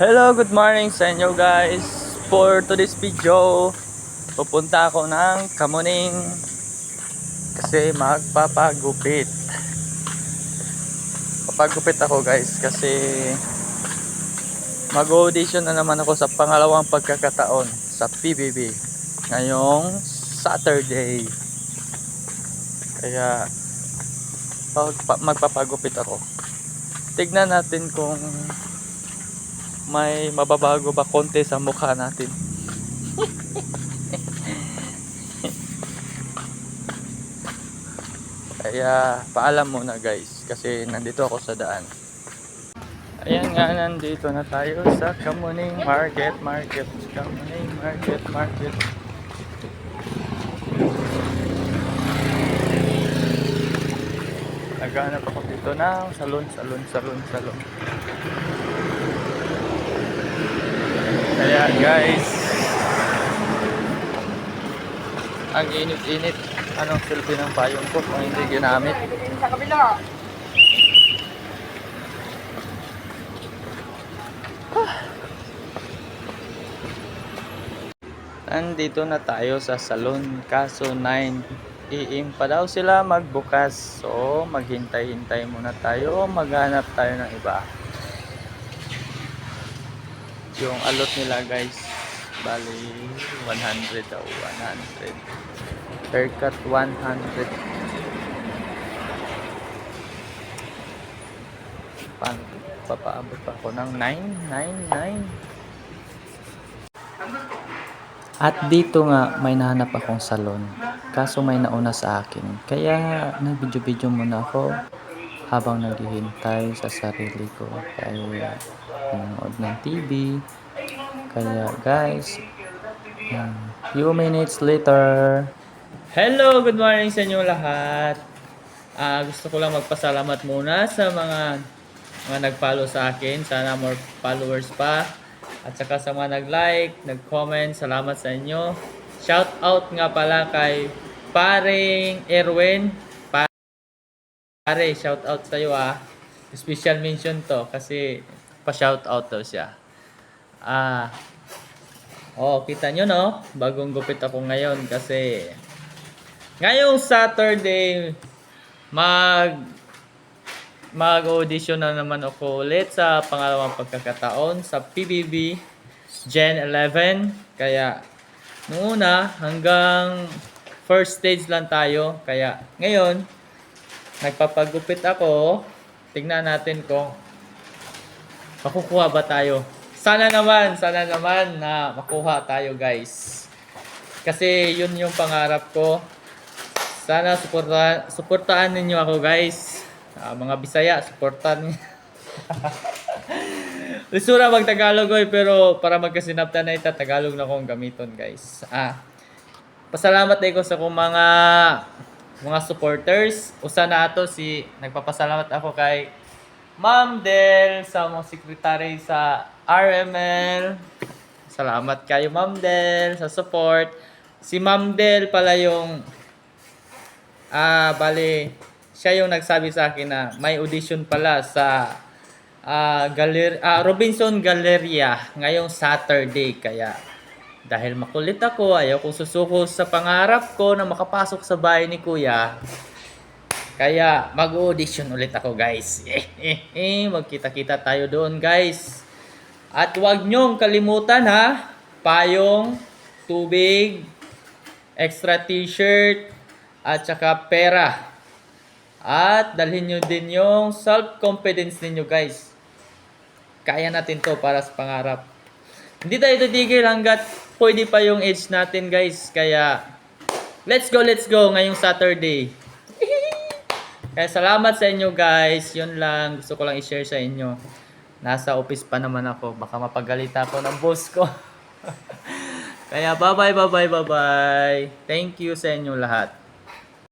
Hello, good morning sa inyo guys. For today's video, pupunta ako ng Kamuning kasi magpapagupit. Papagupit ako guys kasi mag-audition na naman ako sa pangalawang pagkakataon sa PBB ngayong Saturday. Kaya magpapagupit ako. Tignan natin kung may mababago ba konti sa mukha natin. Kaya paalam muna guys kasi nandito ako sa daan. Ayan nga, nandito na tayo sa Kamuning Market. Kamuning Market. Naghanap ako dito ng salon. Kaya guys, ang init-init. Anong silbi ng payong ko kung hindi ginamit? Sa kabila. Nandito na tayo sa salon, kaso 9 AM pa daw sila magbukas. So maghintay-hintay muna tayo, maghanap tayo ng iba. Yung alot nila guys, bali 100 daw, 100. Haircut 100. Paano? Papaabot pa ako ng 999. At dito nga may nahanap akong salon, kaso may nauna sa akin. Kaya nag-video muna ako habang naghihintay sa sarili ko. Kaya nanonood ng TV. Kaya guys, few minutes later. Hello, good morning sa inyo lahat. Gusto ko lang magpasalamat muna sa mga nag-follow sa akin. Sana more followers pa. At saka sa mga nag-like, nag-comment, salamat sa inyo. Shout out nga pala kay paring Erwin. Pare, shout out sa iyo Special mention to kasi pa-shout out daw siya. Kita nyo no? Bagong gupit ako ngayon kasi ngayong Saturday mag-audition na naman ako ulit sa pangalawang pagkakataon sa PBB Gen 11. Kaya noong una hanggang first stage lang tayo. Kaya ngayon nagpapagupit ako. Tignan natin kung makukuha ba tayo. Sana naman na makuha tayo guys. Kasi yun yung pangarap ko. Sana suportahan ninyo ako guys. Mga Bisaya, supportan. Lisura mag-Tagalog pero para magkasinabtan na ita, Tagalog na akong gamiton guys. Pasalamat din ko sa kong mga supporters. Usa na ato nagpapasalamat ako kay Ma'am Del sa mga secretary sa RML. Salamat kayo Ma'am Del sa support. Si Ma'am Del pala yung siya yung nagsabi sa akin na may audition pala sa Robinson Galleria ngayong Saturday. Kaya dahil makulit ako, ayaw kong susuko sa pangarap ko na makapasok sa bahay ni Kuya. Kaya mag-audition ulit ako guys. Magkita-kita tayo doon guys. At huwag nyong kalimutan payong, tubig, extra t-shirt, at saka pera. At dalhin nyo din yung self-confidence ninyo guys. Kaya natin to para sa pangarap. Hindi tayo titigil hanggat pwede pa yung age natin guys. Kaya let's go ngayong Saturday. Kaya salamat sa inyo guys. Yun lang. Gusto ko lang i-share sa inyo. Nasa office pa naman ako. Baka mapagalita ako ng boss ko. Kaya bye bye. Thank you sa inyo lahat.